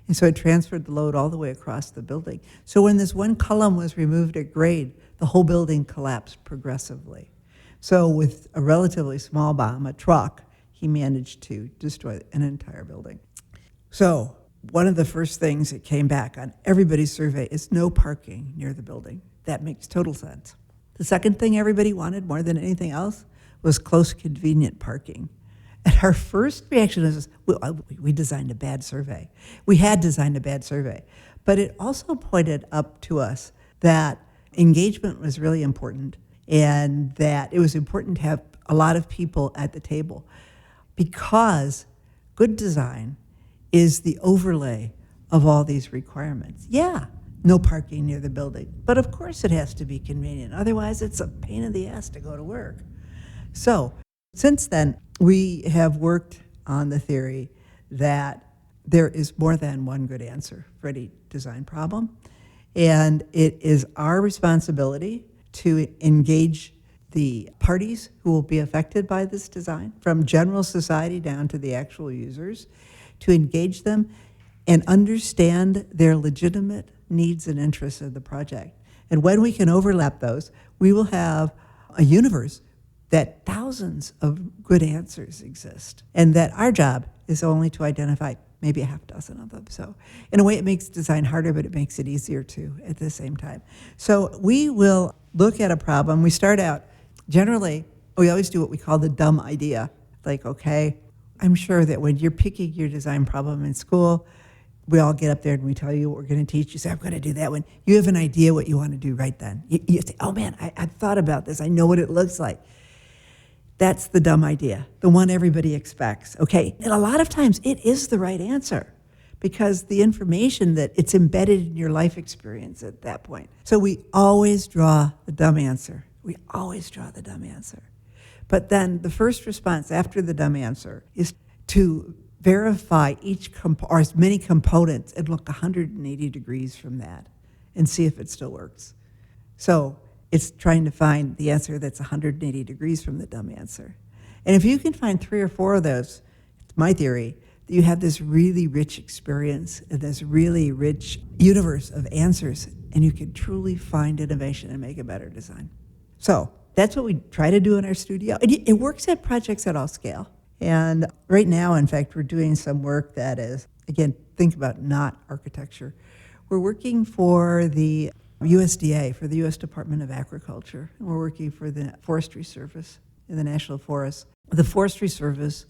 And so it transferred the load all the way across the building. So when this one column was removed at grade, the whole building collapsed progressively. So with a relatively small bomb, a truck, he managed to destroy an entire building. So one of the first things that came back on everybody's survey is no parking near the building. That makes total sense. The second thing everybody wanted more than anything else was close, convenient parking. And our first reaction is, we designed a bad survey. We had designed a bad survey. But it also pointed up to us that engagement was really important and that it was important to have a lot of people at the table because good design is the overlay of all these requirements. Yeah, no parking near the building, but of course it has to be convenient. Otherwise, it's a pain in the ass to go to work. So since then, we have worked on the theory that there is more than one good answer for any design problem, and it is our responsibility to engage the parties who will be affected by this design, from general society down to the actual users, to engage them and understand their legitimate needs and interests of the project. And when we can overlap those, we will have a universe that thousands of good answers exist, and that our job is only to identify maybe a half dozen of them. So in a way, it makes design harder, but it makes it easier too at the same time. So we will look at a problem. We start out, generally, we always do what we call the dumb idea. Like, okay, I'm sure that when you're picking your design problem in school, we all get up there and we tell you what we're going to teach. You say, I'm going to do that one. You have an idea what you want to do right then. You say, oh man, I've thought about this. I know what it looks like. That's the dumb idea, the one everybody expects. Okay, and a lot of times it is the right answer because the information that it's embedded in your life experience at that point. So we always draw the dumb answer. We always draw the dumb answer. But then the first response after the dumb answer is to verify or as many components and look 180 degrees from that and see if it still works. So it's trying to find the answer that's 180 degrees from the dumb answer. And if you can find 3 or 4 of those, it's my theory, that you have this really rich experience and this really rich universe of answers, and you can truly find innovation and make a better design. So that's what we try to do in our studio. It works at projects at all scale. And right now, in fact, we're doing some work that is, again, think about not architecture. We're working for the USDA, for the U.S. Department of Agriculture, and we're working for the Forestry Service in the National Forests. The Forestry Service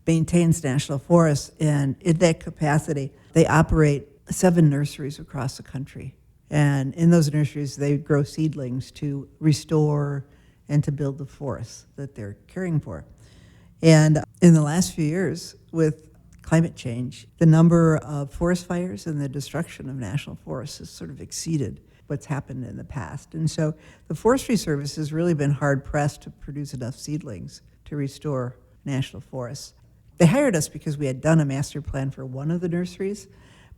maintains national forests, and in that capacity, they operate 7 nurseries across the country. And in those nurseries, they grow seedlings to restore and to build the forests that they're caring for. And in the last few years, with climate change, the number of forest fires and the destruction of national forests has sort of exceeded what's happened in the past. And so the Forestry Service has really been hard-pressed to produce enough seedlings to restore national forests. They hired us because we had done a master plan for one of the nurseries,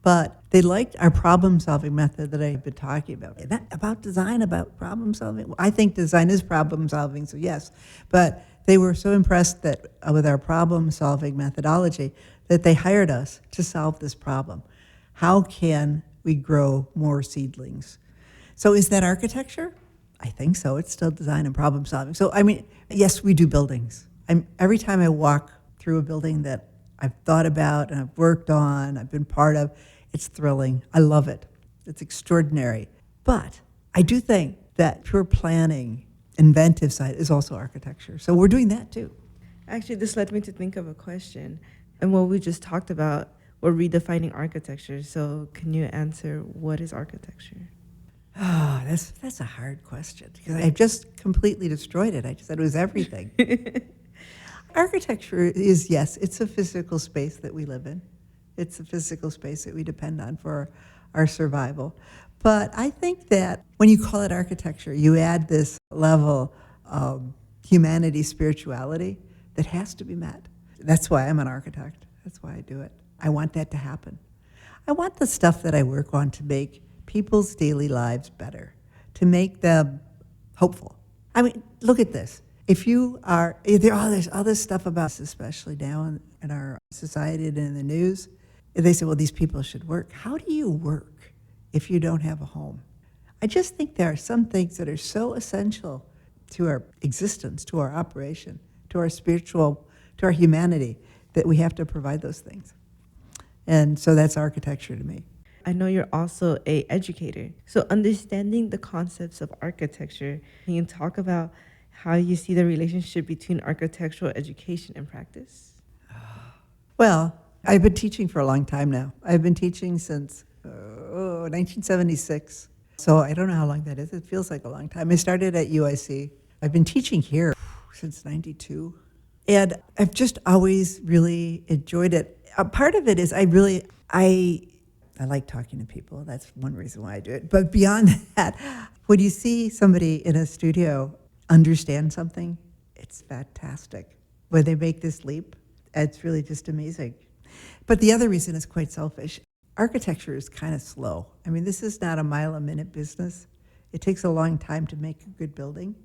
but they liked our problem-solving method that I've been talking about. About design, about problem-solving. Well, I think design is problem-solving, so yes. But they were so impressed that with our problem-solving methodology that they hired us to solve this problem. How can we grow more seedlings? So is that architecture? I think so. It's still design and problem solving. So, I mean, yes, we do buildings. Every time I walk through a building that I've thought about and I've worked on, I've been part of, it's thrilling. I love it. It's extraordinary. But I do think that pure planning, inventive side is also architecture. So we're doing that too. Actually, this led me to think of a question. And what we just talked about, we're redefining architecture. So can you answer what is architecture? Oh, that's a hard question because I've just completely destroyed it. I just said it was everything. Architecture is, yes, it's a physical space that we live in. It's a physical space that we depend on for our survival. But I think that when you call it architecture, you add this level of humanity, spirituality that has to be met. That's why I'm an architect. That's why I do it. I want that to happen. I want the stuff that I work on to make people's daily lives better, to make them hopeful. I mean, look at this. If you are, there's all this stuff about us, especially now in our society and in the news, they say, well, these people should work. How do you work if you don't have a home? I just think there are some things that are so essential to our existence, to our operation, to our spiritual, to our humanity, that we have to provide those things. And so that's architecture to me. I know you're also an educator. So understanding the concepts of architecture, can you talk about how you see the relationship between architectural education and practice? Well, I've been teaching for a long time now. I've been teaching since 1976. So I don't know how long that is. It feels like a long time. I started at UIC. I've been teaching here since 92. And I've just always really enjoyed it. A part of it is I like talking to people. That's one reason why I do it. But beyond that, when you see somebody in a studio understand something, it's fantastic. When they make this leap, it's really just amazing. But the other reason is quite selfish. Architecture is kind of slow. I mean, this is not a mile-a-minute business. It takes a long time to make a good building.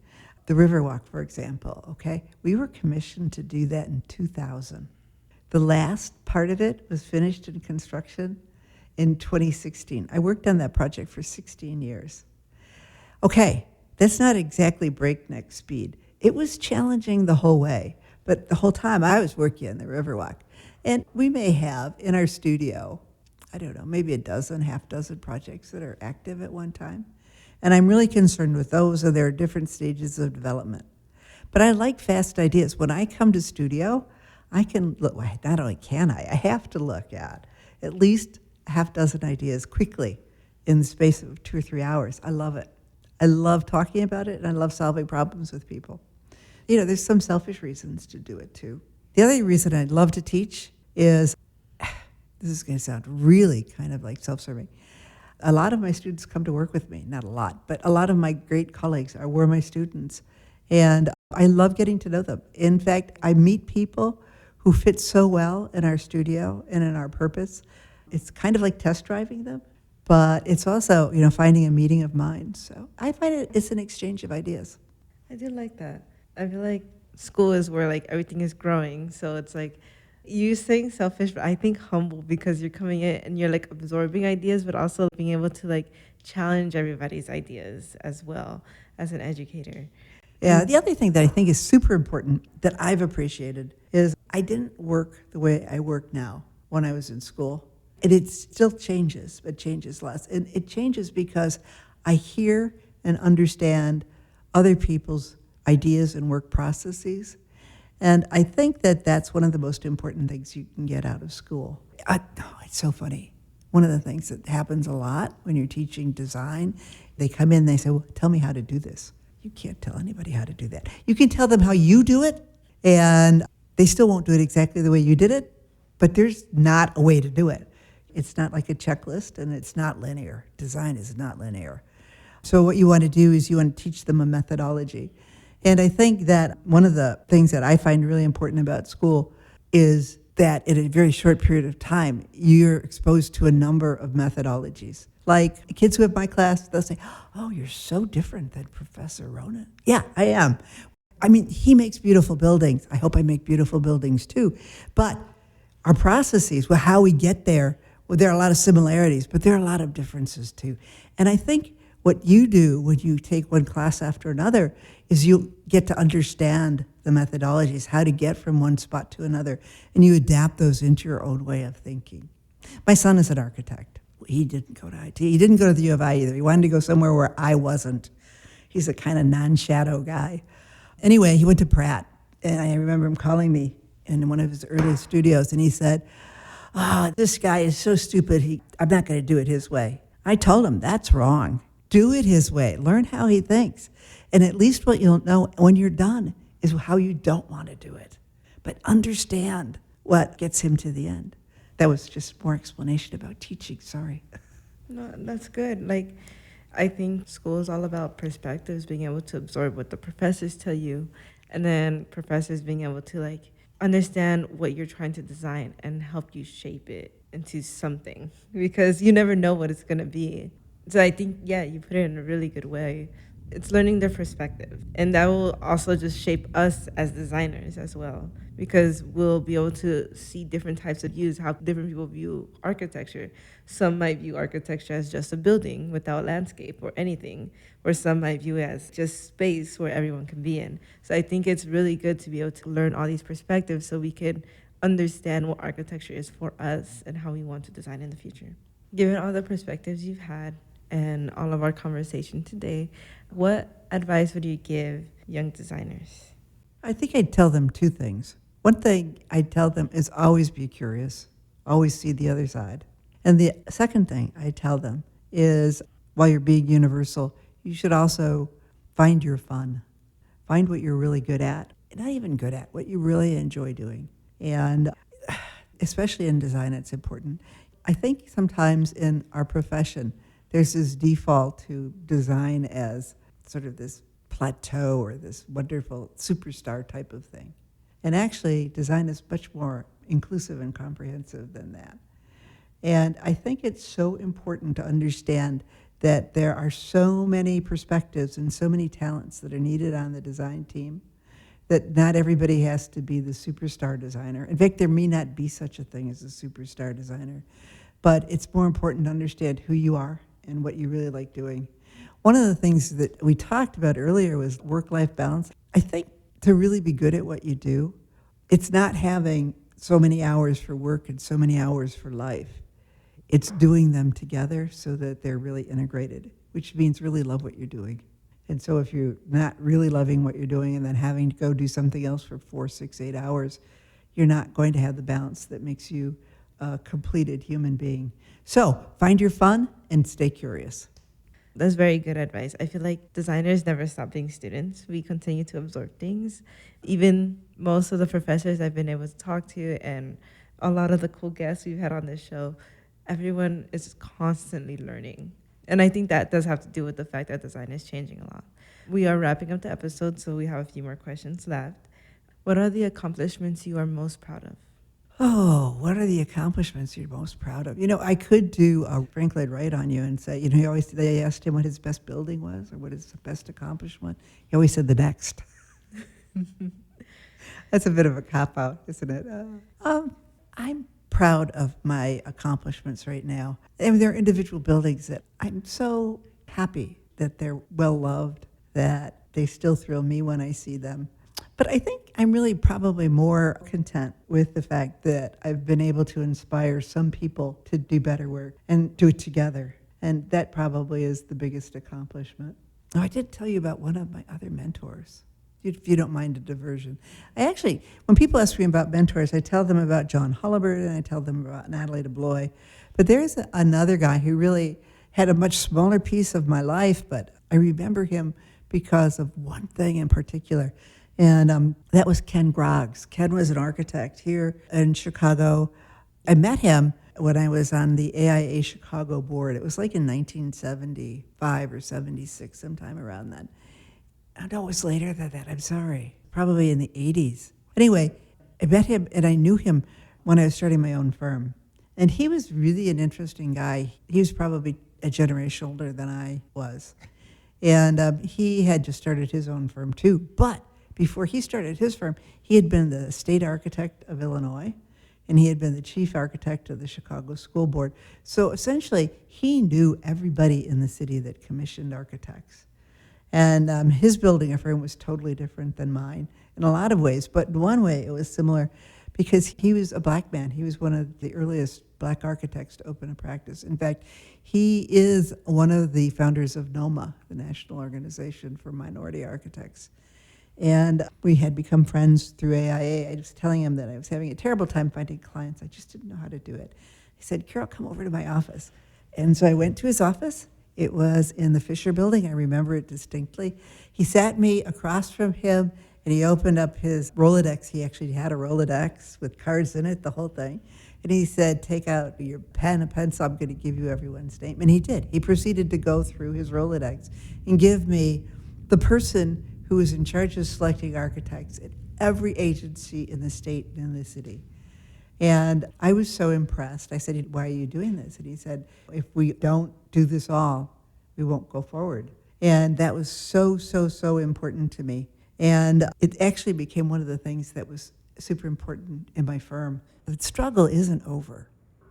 The Riverwalk, for example, okay? We were commissioned to do that in 2000. The last part of it was finished in construction in 2016. I worked on that project for 16 years. Okay, that's not exactly breakneck speed. It was challenging the whole way, but the whole time I was working on the Riverwalk. And we may have in our studio, I don't know, maybe a dozen, half dozen projects that are active at one time. And I'm really concerned with those, and there are different stages of development. But I like fast ideas. When I come to studio, I can look, well, not only can I have to look at least a half dozen ideas quickly in the space of 2 or 3 hours. I love it. I love talking about it, and I love solving problems with people. There's some selfish reasons to do it too. The other reason I love to teach is, this is going to sound really kind of like self-serving. A lot of my students come to work with me, not a lot, but a lot of my great colleagues were my students. And I love getting to know them. In fact, I meet people who fit so well in our studio and in our purpose. It's kind of like test driving them, but it's also, finding a meeting of minds. So I find it's an exchange of ideas. I do like that. I feel like school is where like everything is growing. So it's like you saying selfish, but I think humble, because you're coming in and you're like absorbing ideas, but also being able to like challenge everybody's ideas as well as an educator. Yeah, the other thing that I think is super important that I've appreciated is I didn't work the way I work now when I was in school. And it still changes, but changes less. And it changes because I hear and understand other people's ideas and work processes. And I think that that's one of the most important things you can get out of school. It's so funny. One of the things that happens a lot when you're teaching design, they come in, they say, well, tell me how to do this. You can't tell anybody how to do that. You can tell them how you do it, and they still won't do it exactly the way you did it, but there's not a way to do it. It's not like a checklist, and it's not linear. Design is not linear. So what you want to do is you want to teach them a methodology. And I think that one of the things that I find really important about school is that in a very short period of time, you're exposed to a number of methodologies. Like kids who have my class, they'll say, oh, you're so different than Professor Ronan. Yeah, I am. I mean, he makes beautiful buildings. I hope I make beautiful buildings too. But our processes, well, how we get there, well, there are a lot of similarities, but there are a lot of differences too. And I think what you do when you take one class after another is you get to understand the methodologies, how to get from one spot to another, and you adapt those into your own way of thinking. My son is an architect. He didn't go to IT. He didn't go to the U of I either. He wanted to go somewhere where I wasn't. He's a kind of non-shadow guy. Anyway, he went to Pratt, and I remember him calling me in one of his early studios, and he said, oh, this guy is so stupid, I'm not going to do it his way. I told him, that's wrong. Do it his way. Learn how he thinks. And at least what you'll know when you're done is how you don't want to do it. But understand what gets him to the end. That was just more explanation about teaching, sorry. No, that's good. Like, I think school is all about perspectives, being able to absorb what the professors tell you, and then professors being able to like understand what you're trying to design and help you shape it into something, because you never know what it's going to be. So I think, yeah, you put it in a really good way. It's learning their perspective. And that will also just shape us as designers as well, because we'll be able to see different types of views, how different people view architecture. Some might view architecture as just a building without landscape or anything, or some might view it as just space where everyone can be in. So I think it's really good to be able to learn all these perspectives so we can understand what architecture is for us and how we want to design in the future. Given all the perspectives you've had and all of our conversation today, what advice would you give young designers? I think I'd tell them two things. One thing I'd tell them is always be curious, always see the other side. And the second thing I tell them is, while you're being universal, you should also find your fun. Find what you're really good at, not even good at, what you really enjoy doing. And especially in design, it's important. I think sometimes in our profession, there's this default to design as sort of this plateau or this wonderful superstar type of thing. And actually, design is much more inclusive and comprehensive than that. And I think it's so important to understand that there are so many perspectives and so many talents that are needed on the design team that not everybody has to be the superstar designer. In fact, there may not be such a thing as a superstar designer, but it's more important to understand who you are and what you really like doing. One of the things that we talked about earlier was work-life balance. I think to really be good at what you do, it's not having so many hours for work and so many hours for life. It's doing them together so that they're really integrated, which means really love what you're doing. And so if you're not really loving what you're doing and then having to go do something else for 4, 6, 8 hours, you're not going to have the balance that makes you a completed human being. So find your fun and stay curious. That's very good advice. I feel like designers never stop being students. We continue to absorb things. Even most of the professors I've been able to talk to and a lot of the cool guests we've had on this show, everyone is constantly learning. And I think that does have to do with the fact that design is changing a lot. We are wrapping up the episode, so we have a few more questions left. What are the accomplishments you are most proud of? Oh, what are the accomplishments you're most proud of? I could do a Frank Lloyd Wright on you and say, they asked him what his best building was or what his best accomplishment. He always said the next. That's a bit of a cop-out, isn't it? I'm proud of my accomplishments right now. I mean, there are individual buildings that I'm so happy that they're well-loved, that they still thrill me when I see them. But I think I'm really probably more content with the fact that I've been able to inspire some people to do better work and do it together. And that probably is the biggest accomplishment. Oh, I did tell you about one of my other mentors, if you don't mind a diversion. When people ask me about mentors, I tell them about John Hullabird and I tell them about Natalie DeBlois. But there's another guy who really had a much smaller piece of my life, but I remember him because of one thing in particular. And that was Ken Groggs. Ken was an architect here in Chicago. I met him when I was on the AIA Chicago board. It was like in 1975 or 76, sometime around then. No, it was later than that, I'm sorry. Probably in the 80s. Anyway, I met him and I knew him when I was starting my own firm. And he was really an interesting guy. He was probably a generation older than I was. And he had just started his own firm too. But before he started his firm, he had been the state architect of Illinois, and he had been the chief architect of the Chicago School Board. So essentially, he knew everybody in the city that commissioned architects. And his building a firm was totally different than mine in a lot of ways, but in one way it was similar because he was a black man. He was one of the earliest black architects to open a practice. In fact, he is one of the founders of NOMA, the National Organization for Minority Architects. And we had become friends through AIA. I was telling him that I was having a terrible time finding clients. I just didn't know how to do it. He said, Carol, come over to my office. And so I went to his office. It was in the Fisher Building. I remember it distinctly. He sat me across from him, and he opened up his Rolodex. He actually had a Rolodex with cards in it, the whole thing. And he said, take out your pen and pencil. I'm going to give you everyone's name. And he did. He proceeded to go through his Rolodex and give me the person who was in charge of selecting architects at every agency in the state and in the city. And I was so impressed. I said, why are you doing this? And he said, if we don't do this all, we won't go forward. And that was so, so, so important to me. And it actually became one of the things that was super important in my firm. The struggle isn't over.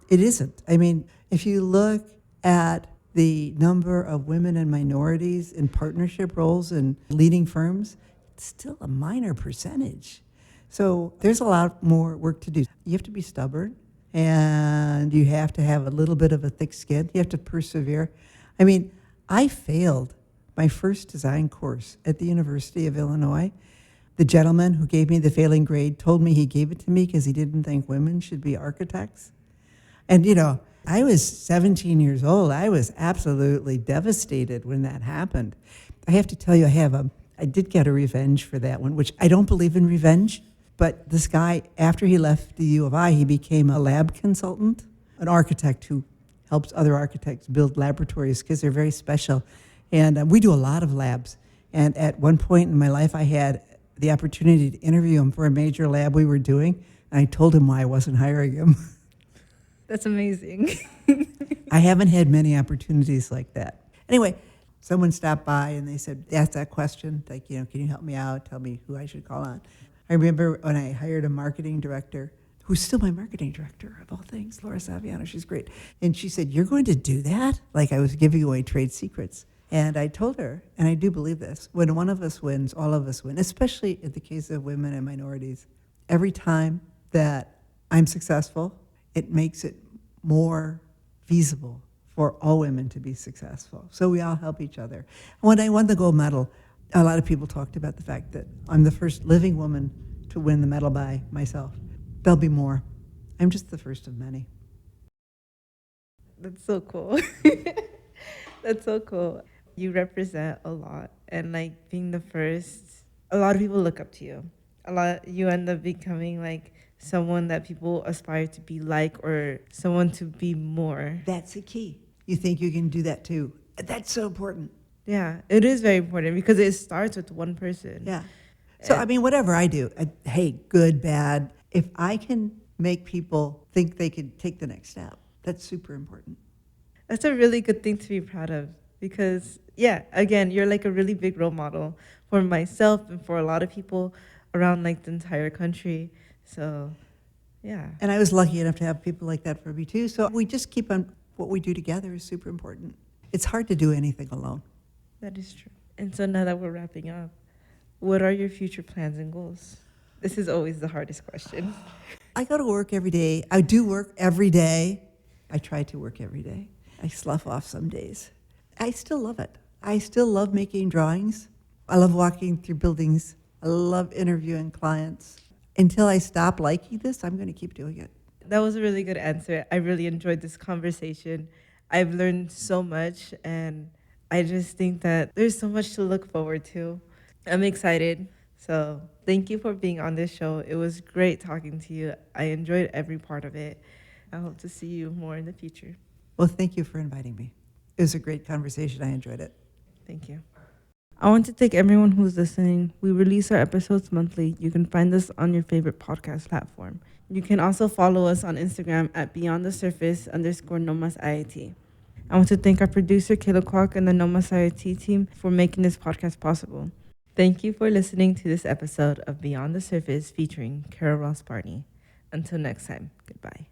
It isn't. I mean, if you look at the number of women and minorities in partnership roles in leading firms, it's still a minor percentage. So there's a lot more work to do. You have to be stubborn, and you have to have a little bit of a thick skin. You have to persevere. I mean, I failed my first design course at the University of Illinois. The gentleman who gave me the failing grade told me he gave it to me because he didn't think women should be architects. And, I was 17 years old. I was absolutely devastated when that happened. I have to tell you, I did get a revenge for that one, which I don't believe in revenge. But this guy, after he left the U of I, he became a lab consultant, an architect who helps other architects build laboratories because they're very special. And we do a lot of labs. And at one point in my life, I had the opportunity to interview him for a major lab we were doing. And I told him why I wasn't hiring him. That's amazing. I haven't had many opportunities like that. Anyway, someone stopped by and they said, asked that question, like, can you help me out? Tell me who I should call on. I remember when I hired a marketing director, who's still my marketing director of all things, Laura Saviano, she's great. And she said, you're going to do that? Like I was giving away trade secrets. And I told her, and I do believe this, when one of us wins, all of us win, especially in the case of women and minorities. Every time that I'm successful, it makes it more feasible for all women to be successful. So we all help each other. When I won the gold medal, a lot of people talked about the fact that I'm the first living woman to win the medal by myself. There'll be more. I'm just the first of many. That's so cool. That's so cool. You represent a lot, and like being the first, a lot of people look up to you. You end up becoming like someone that people aspire to be like, or someone to be more. That's the key. You think you can do that too. That's so important. Yeah, it is very important because it starts with one person. Yeah. So, I mean, whatever I do, hey, good, bad, if I can make people think they could take the next step, that's super important. That's a really good thing to be proud of because, yeah, again, you're like a really big role model for myself and for a lot of people around like the entire country. So, yeah. And I was lucky enough to have people like that for me too. So we just keep on, what we do together is super important. It's hard to do anything alone. That is true. And so now that we're wrapping up, what are your future plans and goals? This is always the hardest question. I go to work every day. I do work every day. I try to work every day. I slough off some days. I still love it. I still love making drawings. I love walking through buildings. I love interviewing clients. Until I stop liking this, I'm going to keep doing it. That was a really good answer. I really enjoyed this conversation. I've learned so much, and I just think that there's so much to look forward to. I'm excited. So thank you for being on this show. It was great talking to you. I enjoyed every part of it. I hope to see you more in the future. Well, thank you for inviting me. It was a great conversation. I enjoyed it. Thank you. I want to thank everyone who's listening. We release our episodes monthly. You can find us on your favorite podcast platform. You can also follow us on Instagram at beyondthesurface_NOMASIIT. I want to thank our producer, Kayla Kwok, and the NOMAS IIT team for making this podcast possible. Thank you for listening to this episode of Beyond the Surface featuring Ross Barney. Until next time, goodbye.